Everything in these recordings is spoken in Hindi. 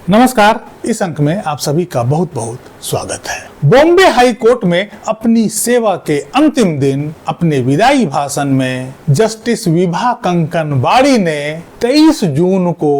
नमस्कार। इस अंक में आप सभी का बहुत बहुत स्वागत है। बॉम्बे हाई कोर्ट में अपनी सेवा के अंतिम दिन अपने विदाई भाषण में जस्टिस विभा कंकनवाड़ी ने 23 जून को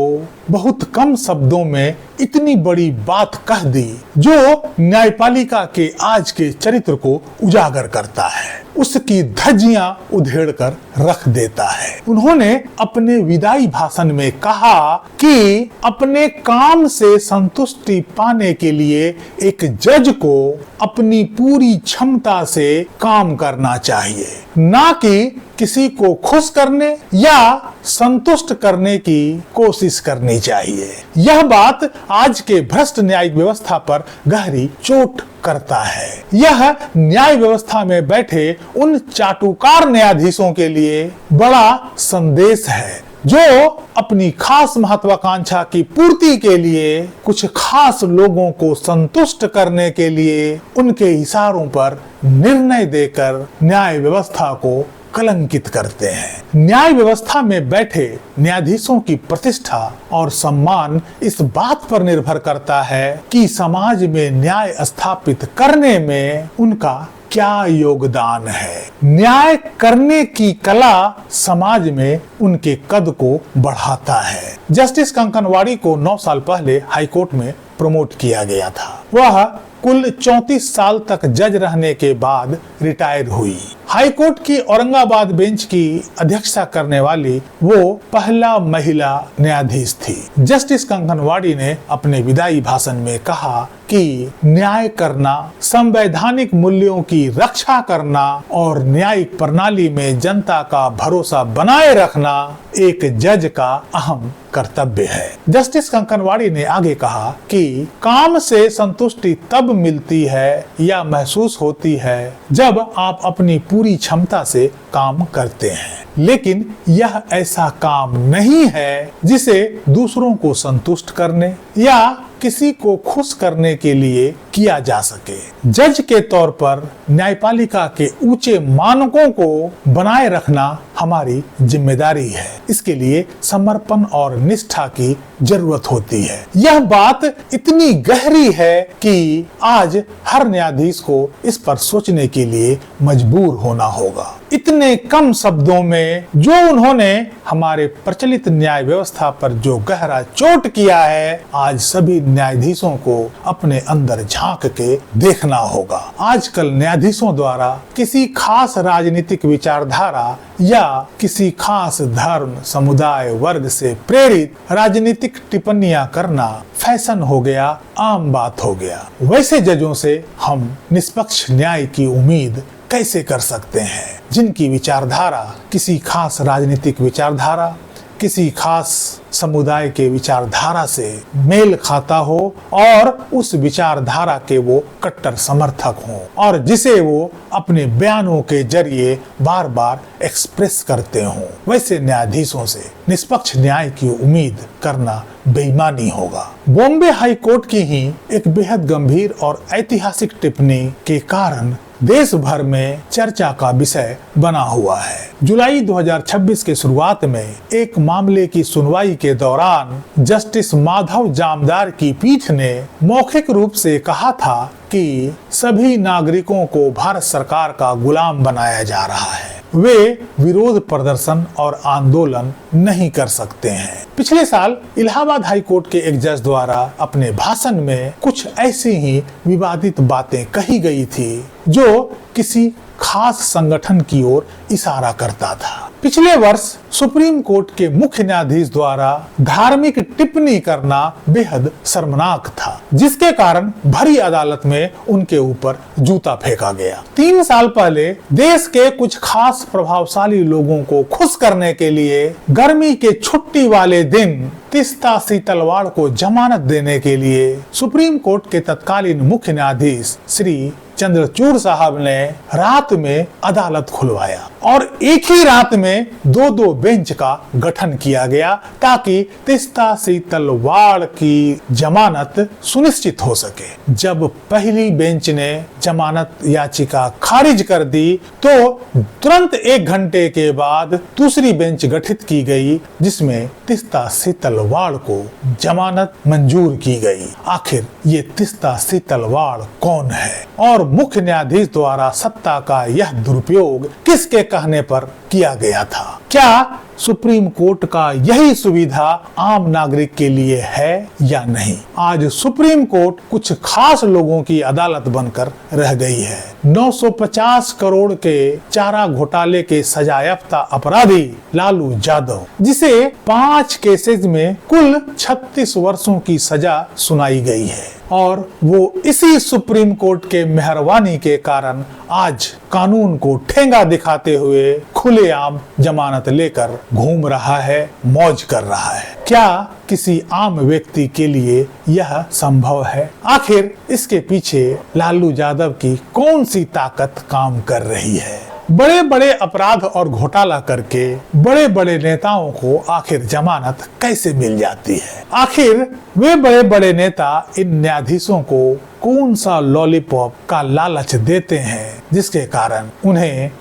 बहुत कम शब्दों में इतनी बड़ी बात कह दी जो न्यायपालिका के आज के चरित्र को उजागर करता है, उसकी धज्जियां उधेड़ कर रख देता है। उन्होंने अपने विदाई भाषण में कहा कि अपने काम से संतुष्टि पाने के लिए एक जज को अपनी पूरी क्षमता से काम करना चाहिए, ना कि किसी को खुश करने या संतुष्ट करने की कोशिश करनी चाहिए। यह बात आज के भ्रष्ट न्यायिक व्यवस्था पर गहरी चोट करता है। यह न्याय व्यवस्था में बैठे उन चाटुकार न्यायाधीशों के लिए बड़ा संदेश है जो अपनी खास महत्वाकांक्षा की पूर्ति के लिए कुछ खास लोगों को संतुष्ट करने के लिए उनके इशारों पर निर्णय देकर न्याय व्यवस्था को कलंकित करते हैं। न्याय व्यवस्था में बैठे न्यायाधीशों की प्रतिष्ठा और सम्मान इस बात पर निर्भर करता है कि समाज में न्याय स्थापित करने में उनका क्या योगदान है। न्याय करने की कला समाज में उनके कद को बढ़ाता है। जस्टिस कंकनवाड़ी को 9 साल पहले हाईकोर्ट में प्रमोट किया गया था। वह कुल 34 साल तक जज रहने के बाद रिटायर हुई। हाईकोर्ट की औरंगाबाद बेंच की अध्यक्षता करने वाली वो पहला महिला न्यायाधीश थी। जस्टिस कंकनवाड़ी ने अपने विदाई भाषण में कहा कि न्याय करना, संवैधानिक मूल्यों की रक्षा करना और न्यायिक प्रणाली में जनता का भरोसा बनाए रखना एक जज का अहम कर्तव्य है। जस्टिस कंकनवाड़ी ने आगे कहा कि काम से संतुष्टि तब मिलती है या महसूस होती है जब आप अपनी पूरी क्षमता से काम करते हैं, लेकिन यह ऐसा काम नहीं है जिसे दूसरों को संतुष्ट करने या किसी को खुश करने के लिए किया जा सके। जज के तौर पर न्यायपालिका के ऊंचे मानकों को बनाए रखना हमारी जिम्मेदारी है। इसके लिए समर्पण और निष्ठा की जरूरत होती है। यह बात इतनी गहरी है कि आज हर न्यायाधीश को इस पर सोचने के लिए मजबूर होना होगा। इतने कम शब्दों में जो उन्होंने हमारे प्रचलित न्याय व्यवस्था पर जो गहरा चोट किया है, आज सभी न्यायाधीशों को अपने अंदर झांक के देखना होगा। आजकल न्यायाधीशों द्वारा किसी खास राजनीतिक विचारधारा या किसी खास धर्म, समुदाय, वर्ग से प्रेरित राजनीतिक टिप्पणियां करना फैशन हो गया, आम बात हो गया। वैसे जजों से हम निष्पक्ष न्याय की उम्मीद कैसे कर सकते हैं जिनकी विचारधारा किसी खास राजनीतिक विचारधारा, किसी खास समुदाय के विचारधारा से मेल खाता हो और उस विचारधारा के वो कट्टर समर्थक हों और जिसे वो अपने बयानों के जरिए बार बार एक्सप्रेस करते हों। वैसे न्यायाधीशों से निष्पक्ष न्याय की उम्मीद करना बेईमानी होगा। बॉम्बे हाई कोर्ट की ही एक बेहद गंभीर और ऐतिहासिक टिप्पणी के कारण देश भर में चर्चा का विषय बना हुआ है। जुलाई 2026 के शुरुआत में एक मामले की सुनवाई के दौरान जस्टिस माधव जामदार की पीठ ने मौखिक रूप से कहा था कि सभी नागरिकों को भारत सरकार का गुलाम बनाया जा रहा है, वे विरोध प्रदर्शन और आंदोलन नहीं कर सकते हैं। पिछले साल इलाहाबाद हाई कोर्ट के एक जज द्वारा अपने भाषण में कुछ ऐसी ही विवादित बातें कही गई थी जो किसी खास संगठन की ओर इशारा करता था। पिछले वर्ष सुप्रीम कोर्ट के मुख्य न्यायाधीश द्वारा धार्मिक टिप्पणी करना बेहद शर्मनाक था, जिसके कारण भरी अदालत में उनके ऊपर जूता फेंका गया। 3 साल पहले देश के कुछ खास प्रभावशाली लोगों को खुश करने के लिए गर्मी के छुट्टी वाले दिन तीस्ता सीतलवाड़ को जमानत देने के लिए सुप्रीम कोर्ट के तत्कालीन मुख्य न्यायाधीश श्री चंद्रचूड़ साहब ने रात में अदालत खुलवाया और एक ही रात में 2-2 बेंच का गठन किया गया ताकि तीस्ता सीतलवाड़ की जमानत सुनिश्चित हो सके। जब पहली बेंच ने जमानत याचिका खारिज कर दी तो तुरंत 1 घंटे के बाद दूसरी बेंच गठित की गई जिसमें तीस्ता सीतलवाड़ को जमानत मंजूर की गई। आखिर ये तीस्ता सीतलवाड़ कौन है और मुख्य न्यायाधीश द्वारा सत्ता का यह दुरुपयोग किसके कहने पर किया गया था? क्या सुप्रीम कोर्ट का यही सुविधा आम नागरिक के लिए है या नहीं? आज सुप्रीम कोर्ट कुछ खास लोगों की अदालत बनकर रह गई है। 950 करोड़ के चारा घोटाले के सजायाफ्ता अपराधी लालू यादव, जिसे 5 केसेस में कुल 36 वर्षों की सजा सुनाई गई है और वो इसी सुप्रीम कोर्ट के मेहरबानी के कारण आज कानून को ठेंगा दिखाते हुए खुलेआम जमानत लेकर घूम रहा है, मौज कर रहा है। क्या किसी आम व्यक्ति के लिए यह संभव है? आखिर इसके पीछे लालू यादव की कौन सी ताकत काम कर रही है? बड़े बड़े अपराध और घोटाला करके बड़े बड़े नेताओं को आखिर जमानत कैसे मिल जाती है? आखिर वे बड़े बड़े नेता इन न्यायाधीशों को कौन सा लॉलीपॉप का लालच देते हैं जिसके कारण उन्हें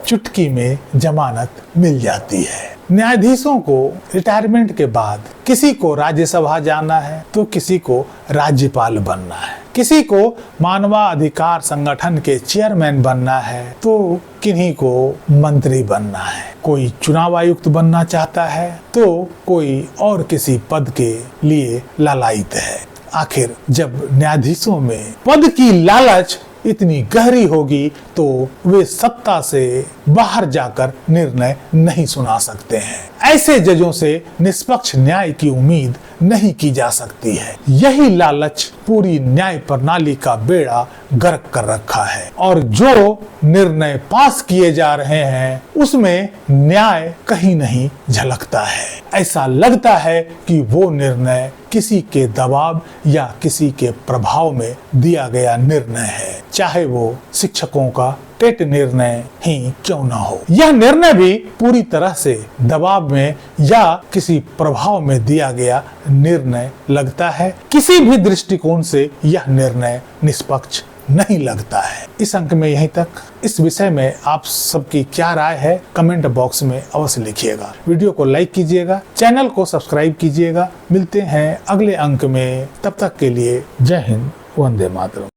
चुटकी में जमानत मिल जाती है? न्यायाधीशों को रिटायरमेंट के बाद किसी को राज्यसभा जाना है तो किसी को राज्यपाल बनना है, किसी को मानवाधिकार संगठन के चेयरमैन बनना है तो किन्हीं को मंत्री बनना है, कोई चुनाव आयुक्त बनना चाहता है तो कोई और किसी पद के लिए लालायित है। आखिर जब न्यायाधीशों में पद की लालच इतनी गहरी होगी तो वे सत्ता से बाहर जाकर निर्णय नहीं सुना सकते हैं। ऐसे जजों से निष्पक्ष न्याय की उम्मीद नहीं की जा सकती है। यही लालच पूरी न्याय प्रणाली का बेड़ा गर्क कर रखा है और जो निर्णय पास किए जा रहे हैं उसमें न्याय कहीं नहीं झलकता है। ऐसा लगता है कि वो निर्णय किसी के दबाव या किसी के प्रभाव में दिया गया निर्णय है, चाहे वो शिक्षकों का टेट निर्णय ही क्यों न हो। यह निर्णय भी पूरी तरह से दबाव में या किसी प्रभाव में दिया गया निर्णय लगता है। किसी भी दृष्टिकोण से यह निर्णय निष्पक्ष नहीं लगता है। इस अंक में यहीं तक। इस विषय में आप सबकी क्या राय है कमेंट बॉक्स में अवश्य लिखिएगा। वीडियो को लाइक कीजिएगा, चैनल को सब्सक्राइब कीजिएगा। मिलते हैं अगले अंक में, तब तक के लिए जय हिंद, वंदे मातरम।